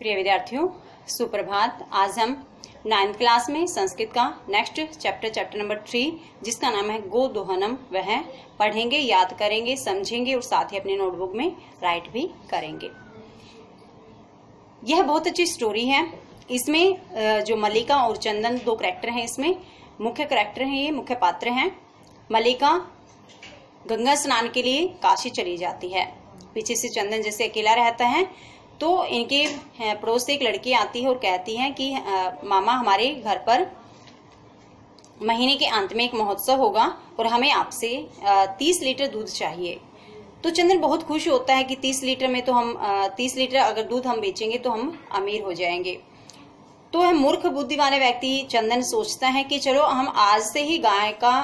प्रिय विद्यार्थियों, सुप्रभात। आज हम 9th क्लास में संस्कृत का नेक्स्ट चैप्टर नंबर 3 जिसका नाम है गो दोहनम वह पढ़ेंगे, याद करेंगे, समझेंगे और साथ ही अपने नोटबुक में राइट भी करेंगे। यह बहुत अच्छी स्टोरी है। इसमें जो मल्लिका और चंदन दो कैरेक्टर हैं, इसमें मुख्य कैरेक्टर हैं, ये मुख्य पात्र हैं। मल्लिका गंगा स्नान के लिए काशी चली जाती है। पीछे से चंदन जैसे अकेला रहता है तो इनके पड़ोस से एक लड़की आती है और कहती है कि मामा, हमारे घर पर महीने के अंत में एक महोत्सव होगा और हमें आपसे 30 लीटर दूध चाहिए। तो चंदन बहुत खुश होता है कि 30 लीटर में तो हम 30 लीटर अगर दूध हम बेचेंगे तो हम अमीर हो जाएंगे। तो वह मूर्ख बुद्धि वाले व्यक्ति चंदन सोचता है कि चलो हम आज से ही गाय का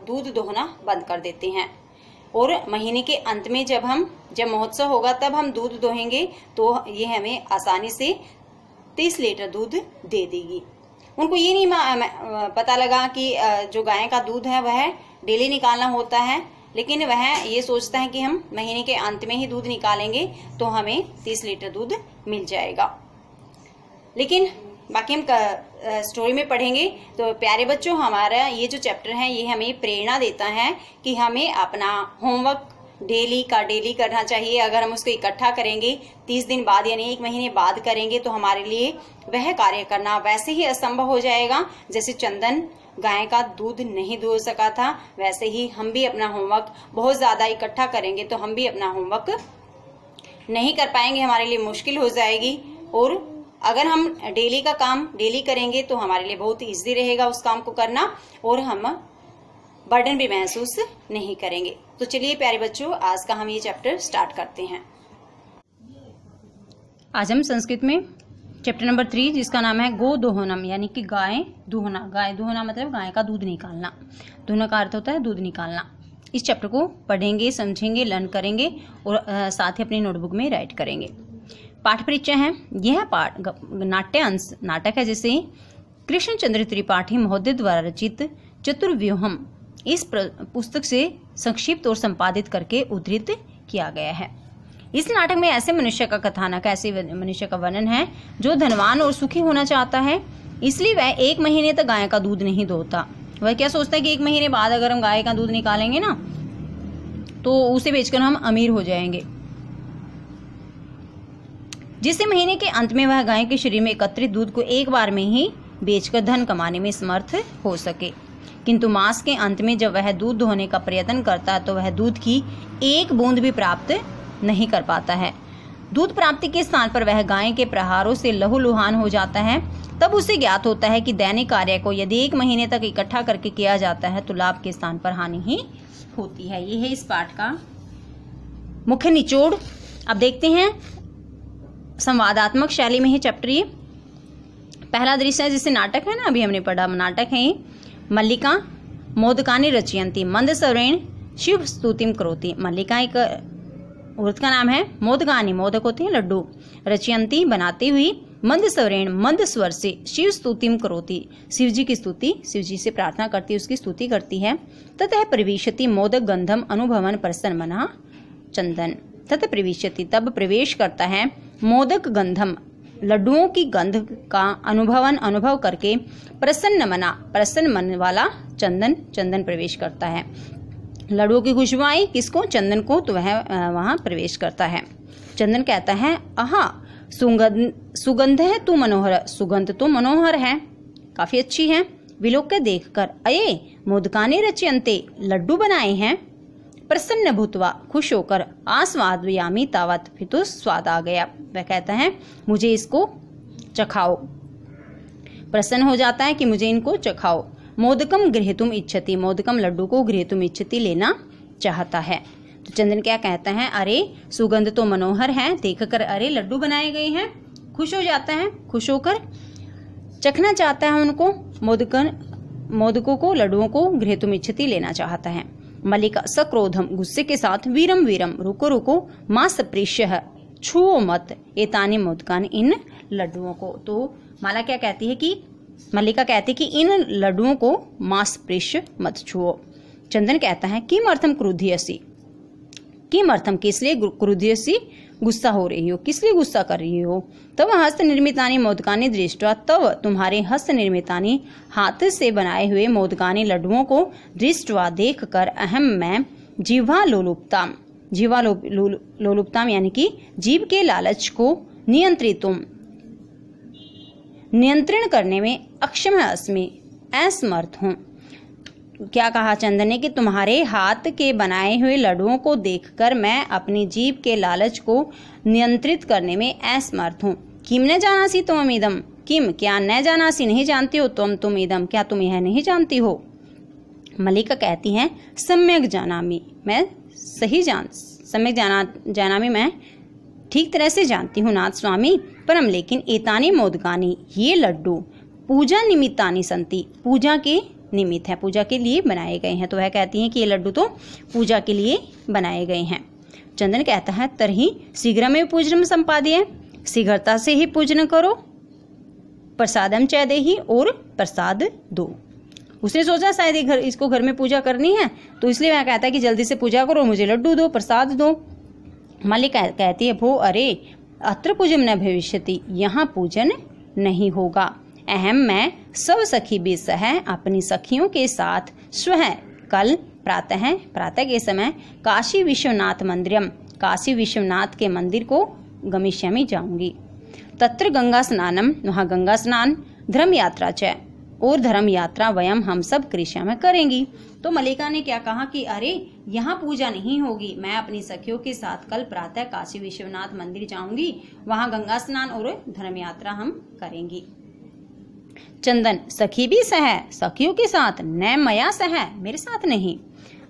दूध दोहना बंद कर देते हैं और महीने के अंत में जब महोत्सव होगा तब हम दूध दोहेंगे तो ये हमें आसानी से 30 लीटर दूध दे देगी। उनको ये नहीं पता लगा कि जो गाय का दूध है वह डेली निकालना होता है, लेकिन वह ये सोचता है कि हम महीने के अंत में ही दूध निकालेंगे तो हमें 30 लीटर दूध मिल जाएगा। लेकिन बाकी हम स्टोरी में पढ़ेंगे। तो प्यारे बच्चों, हमारा ये जो चैप्टर है ये हमें प्रेरणा देता है कि हमें अपना होमवर्क डेली करना चाहिए। अगर हम उसको इकट्ठा करेंगे 30 दिन बाद यानी 1 महीने बाद करेंगे तो हमारे लिए वह कार्य करना वैसे ही असंभव हो जाएगा। जैसे चंदन गाय का दूध नहीं दो सका था, वैसे ही हम भी अपना होमवर्क बहुत ज्यादा इकट्ठा करेंगे तो हम भी अपना होमवर्क नहीं कर पाएंगे, हमारे लिए मुश्किल हो जाएगी। और अगर हम डेली का काम डेली करेंगे तो हमारे लिए बहुत इजी रहेगा उस काम को करना और हम बर्डन भी महसूस नहीं करेंगे। तो चलिए प्यारे बच्चों, आज का हम ये चैप्टर स्टार्ट करते हैं। आज हम संस्कृत में चैप्टर नंबर 3 जिसका नाम है गो दोहनम यानी कि गाय दोहना। गाय दोहना मतलब गाय का दूध निकालना। दोहना का अर्थ होता है दूध निकालना। इस चैप्टर को पढ़ेंगे, समझेंगे, लर्न करेंगे और साथ ही अपनी नोटबुक में राइट करेंगे। पाठ परिचय है। यह पाठ नाट्य अंश नाटक है जिसे कृष्णचंद्र त्रिपाठी महोदय द्वारा रचित चतुर्व्यूहम इस पुस्तक से संक्षिप्त और संपादित करके उद्धृत किया गया है। इस नाटक में ऐसे मनुष्य का कथानक, ऐसे मनुष्य का वर्णन है जो धनवान और सुखी होना चाहता है, इसलिए वह 1 महीने तक गाय का दूध नहीं दोहता। वह क्या सोचता है कि 1 महीने बाद अगर हम गाय का दूध निकालेंगे ना तो उसे बेचकर हम अमीर हो जाएंगे, जिससे महीने के अंत में वह गाय के शरीर में एकत्रित दूध को एक बार में ही बेचकर धन कमाने में समर्थ हो सके। किंतु मास के अंत में जब वह दूध दोहने का प्रयत्न करता है तो वह दूध की एक बूंद भी प्राप्त नहीं कर पाता है। दूध प्राप्ति के स्थान पर वह गाय के प्रहारों से लहूलुहान हो जाता है। तब उसे ज्ञात होता है कि दैनिक कार्य को यदि 1 महीने तक इकट्ठा करके किया जाता है तो लाभ के स्थान पर हानि ही होती है। ये है इस पाठ का मुख्य निचोड़। अब देखते हैं संवादात्मक शैली में है चैप्टर। ये पहला दृश्य है जिसे नाटक है ना, अभी हमने पढ़ा नाटक है। मल्लिका मोदकानि रचयन्ति मंद स्वरेण शिव स्तुतिम करोति। मल्लिका एक औरत का नाम है। मोदकानि मोदक होते हैं लड्डू। रचयन्ति बनाती हुई, मंद स्वरेण मंद स्वर से, शिव स्तुतिम करोति शिव जी की स्तुति, शिव जी से प्रार्थना करती, उसकी स्तुति करती है। ततः प्रविशति मोदक गंधम अनुभवन प्रसन्न मना चंदन। ततः प्रविशति तब प्रवेश करता है, मोदक गंधम लड्डुओं की गंध का अनुभव करके, प्रसन्न मन वाला चंदन प्रवेश करता है। लड्डुओं की खुशबू आई किसको? चंदन को, तो वह वहां प्रवेश करता है। चंदन कहता है, आहा सुगंध है तू मनोहर, सुगंध तो मनोहर है, काफी अच्छी है। विलोक देखकर, अये मोदकानि रचयन्ते लड्डू बनाए हैं। प्रसन्न भूतवा खुश होकर, आस्वादयामि तावत फिर तो स्वाद आ गया। वह कहता है मुझे इसको चखाओ। प्रसन्न हो जाता है कि मुझे इनको चखाओ। मोदकम गृहीतुम इच्छति, मोदकम लड्डू को गृहीतुम इच्छति लेना चाहता है। तो चंदन क्या कहता है, अरे सुगंध तो मनोहर है, देखकर अरे लड्डू बनाए गए हैं, खुश हो जाता है। खुश होकर चखना चाहता है उनको, मोदकों को, लड्डुओं को गृहीतुम इच्छति लेना चाहता है। मल्लिका सक्रोधम गुस्से के साथ, वीरम रुको मां सप्रेष्य छुओ मत एतानि मोदकानि इन लड्डुओं को। तो मल्लिका कहती है कि इन लड्डुओं को मां सप्रेष्य मत छुओ। चंदन कहता है किमर्थम क्रुध्यसि, किमर्थम किस लिए, क्रुध्यसि गुस्सा हो रही हो, किस लिए गुस्सा कर रही हो? तव हस्त निर्मितानि मोदकानि दृष्ट्वा, तव तुम्हारे हस्त निर्मितानि हाथ से बनाए हुए मोदकानि लड्डुओं को दृष्ट्वा देख कर अहम मैं जीवा लोलुपताम यानी कि जीव के लालच को नियंत्रण करने में अक्षम अस्मि, असमर्थ हूँ। क्या कहा चंदन ने कि तुम्हारे हाथ के बनाए हुए लड्डुओं को देखकर मैं अपनी जीभ के लालच को नियंत्रित करने में असमर्थ हूँ। किम न जानासी तुम इदम, किम क्या न जानासी नहीं जानती हो तुम इदम, क्या तुम यह नहीं जानती हो? मल्लिका कहती हैं सम्यक जानामी, मैं सम्यक जानामी, मैं ठीक तरह से जानती हूँ नाथ स्वामी। परम लेकिन एतानी मोदकानी, ये लड्डू पूजा निमित्तानी संति, पूजा के निमित्त है, पूजा के लिए बनाए गए हैं। तो वह कहती हैं कि ये लड्डू तो पूजा के लिए बनाए गए हैं। चंदन कहता है तरही शीघ्र में पूजनम संपाद्य, शीघ्रता से ही पूजन करो, प्रसादम च देहि, और प्रसाद दो। उसने सोचा शायद इसको घर में पूजा करनी है, तो इसलिए वह कहता है कि जल्दी से पूजा करो, मुझे लड्डू दो, प्रसाद दो। मल्लिका कहती है भो अरे अत्र पूजन न भविष्यति, यहाँ पूजन नहीं होगा। अहम मैं सब सखी बेसह अपनी सखियों के साथ स्वह कल प्रातः के समय काशी विश्वनाथ मंदिरम, काशी विश्वनाथ के मंदिर को गमिष्यामि जाऊंगी। तत्र गंगा स्नानम, वहाँ गंगा स्नान, धर्म यात्रा च, और धर्म यात्रा वयम हम सब कृष्या में करेंगी। तो मल्लिका ने क्या कहा कि अरे यहाँ पूजा नहीं होगी, मैं अपनी सखियों के साथ कल प्रातः काशी विश्वनाथ मंदिर जाऊंगी, वहाँ गंगा स्नान और धर्म यात्रा हम करेंगी। चंदन सखी भी सह, सखियों के साथ, न मया सह, मेरे साथ नहीं।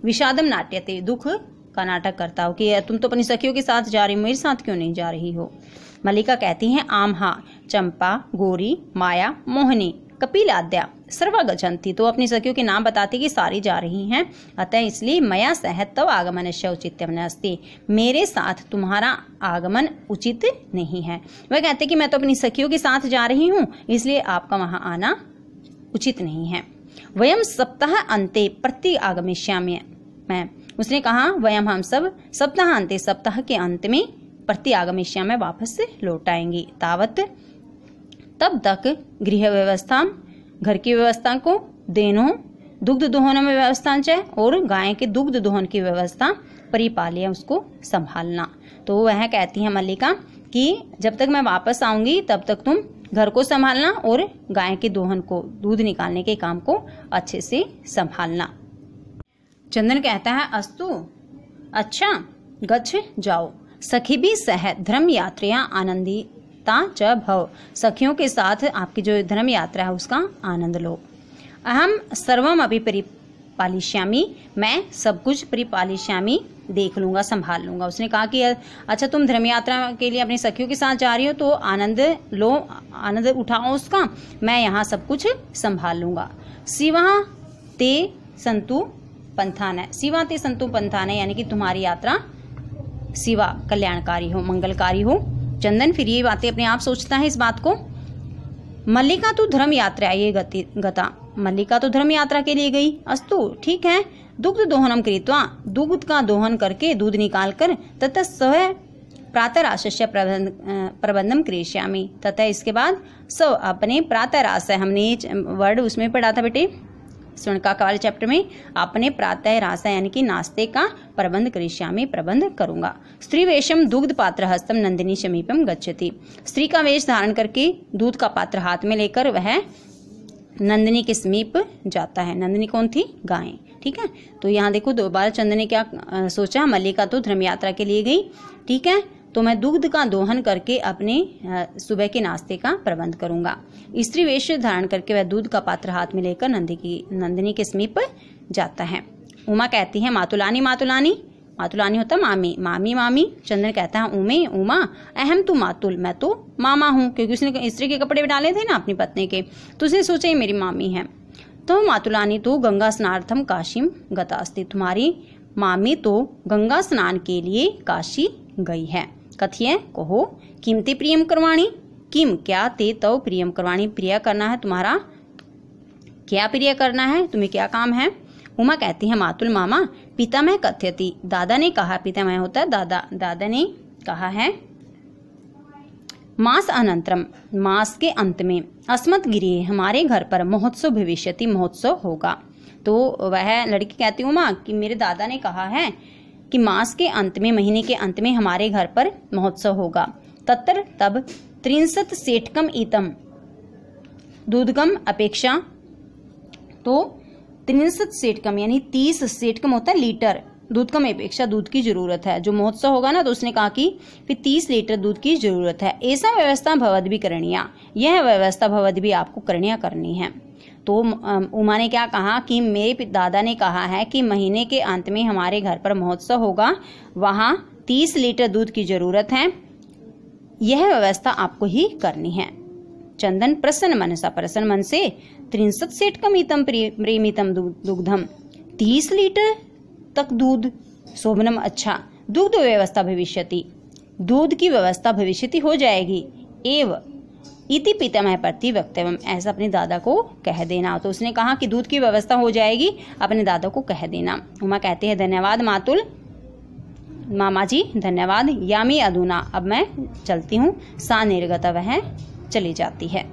विषादम नाट्यते, दुख का नाटक करता हो कि तुम तो अपनी सखियों के साथ जा रही हो, मेरे साथ क्यों नहीं जा रही हो? मल्लिका कहती हैं आमहा चंपा गौरी माया मोहिनी कपिलाद्या सर्वा गच्छन्ति, तो अपनी सखियों के नाम बताती कि सारी जा रही हैं, अतः इसलिए मया सह तव आगमनस्य औचित्यम नास्ति, मेरे साथ तुम्हारा आगमन उचित नहीं है। वह कहते कि मैं तो अपनी सखियों के साथ जा रही हूँ, इसलिए आपका वहां आना उचित नहीं है। वयम सप्ताह अंते प्रति आगमिष्यामि, मैं उसने कहा वयम हम सब सप्ताह अंते, सप्ताह के अंत में प्रति आगमिष्यामि वापस लौट आएंगी। तावत तब तक गृह व्यवस्था, घर की व्यवस्था को, देनो दुग्ध दोहन में व्यवस्था चाहिए, और गाय के दुग्ध दोहन की व्यवस्था परिपालिया, उसको संभालना। तो वह कहती है मल्लिका कि जब तक मैं वापस आऊंगी तब तक तुम घर को संभालना और गाय के दोहन को, दूध निकालने के काम को अच्छे से संभालना। चंदन कहता है अस्तु, अच्छा गच्छ जाओ। सखी भी सह धर्म यात्रा आनंदिता च भव, सखियों के साथ आपकी जो धर्म यात्रा है उसका आनंद लो। अहम सर्वम अभी परिपालिष्यामि, मैं सब कुछ परिपालिष्यामि, देख लूंगा, संभाल लूंगा। उसने कहा कि अच्छा तुम धर्म यात्रा के लिए अपनी सखियों के साथ जा रही हो तो आनंद लो, आनंद उठाओ उसका, मैं यहाँ सब कुछ संभाल लूंगा। शिवा ते संतु पंथान, शिवा ते संतु पंथान यानी कि तुम्हारी यात्रा शिवा कल्याणकारी हो, मंगलकारी हो। चंदन फिर ये बातें अपने आप सोचता है इस बात को। मल्लिका तो धर्म यात्रा ये गता, मल्लिका तो धर्म यात्रा के लिए गई। अस्तु ठीक है, दुग्ध दोहनम कृत्वा, दूध का दोहन करके, दूध निकाल कर, तथा सव प्रातराशस्य प्रबंधम करिष्यामि, तथा इसके बाद सब अपने प्रातराश, हमने वर्ड उसमें पढ़ा था बेटे स्वर्णका वाले चैप्टर में, अपने प्रातः रास यानी कि नाश्ते का प्रबंध करिष्यामि, प्रबंध करूंगा। स्त्री वेशम दुग्ध पात्र हस्तम नंदिनी समीपम गच्छति, स्त्री का वेश धारण करके दूध का पात्र हाथ में लेकर वह नंदिनी के समीप जाता है। नंदिनी कौन थी? गाय। ठीक है, तो यहाँ देखो दोबारा चंदन ने क्या सोचा, मल्लिका तो धर्म यात्रा के लिए गई, ठीक है, तो मैं दूध का दोहन करके अपने सुबह के नाश्ते का प्रबंध करूंगा। स्त्री वेश धारण करके वह दूध का पात्र हाथ में लेकर नंदिनी के समीप जाता है। उमा कहती है मातुलानी मातुलानी, मातुलानी होता मामी, मामी मामी। चंदन कहता है उमे उमा, अहम तू मातुल, मैं तो मामा हूँ, क्योंकि उसने स्त्री के कपड़े डाले थे ना अपनी पत्नी के, तो उसने सोचा ये मेरी मामी है। तो मातुलानी तो गंगा स्नानार्थम काशीम गता अस्ति, तुम्हारी मामी तो गंगा स्नान के लिए काशी गई है। कथिए कहो किमते प्रियम करवाणी, किम क्या ते तव प्रियम करवाणी, प्रिय करना है तुम्हारा, क्या प्रिय करना है, तुम्हें क्या काम है। उमा कहती है मातुल मामा पितामह कथयति, दादा ने कहा, पितामह होता है दादा, दादा ने कहा है। मास अनंतरम, मास के अंत में, अस्मत् गृहे, हमारे घर पर, महोत्सव भविष्यति, महोत्सव होगा। तो वह लड़की कहती हूँ माँ कि मेरे दादा ने कहा है कि मास के अंत में, महीने के अंत में हमारे घर पर महोत्सव होगा। तत्र तब 63 सेठकम ईतम, दूधकम अपेक्षा, तो 63 सेठकम यानी 30 सेठकम होता है लीटर, दूध कम अपेक्षा दूध की जरूरत है। जो महोत्सव होगा ना तो उसने कहा कि फिर 30 लीटर दूध की जरूरत है। ऐसा व्यवस्था भवद भी करणीया, यह व्यवस्था भवद भी आपको करणीया करनी है। तो उमा ने क्या कहा कि मेरे दादा ने कहा है कि महीने के अंत में हमारे घर पर महोत्सव होगा, वहां 30 लीटर दूध की जरूरत है, यह व्यवस्था आपको ही करनी है। चंदन प्रसन्न मनसा, प्रसन्न मन से 63 सेठकम ईतम प्रेमितम दुग्धम, 30 लीटर तक दूध, शोभनम अच्छा, दुग्ध व्यवस्था भविष्यति, दूध की व्यवस्था भविष्यति हो जाएगी। एव इति पितामह प्रति वक्तव्यम, ऐसा अपने दादा को कह देना। तो उसने कहा कि दूध की व्यवस्था हो जाएगी, अपने दादा को कह देना। उमा कहते हैं धन्यवाद मातुल, मामा जी धन्यवाद। यामी अधुना, अब मैं चलती हूँ। सा निर्गता, वह चली जाती है।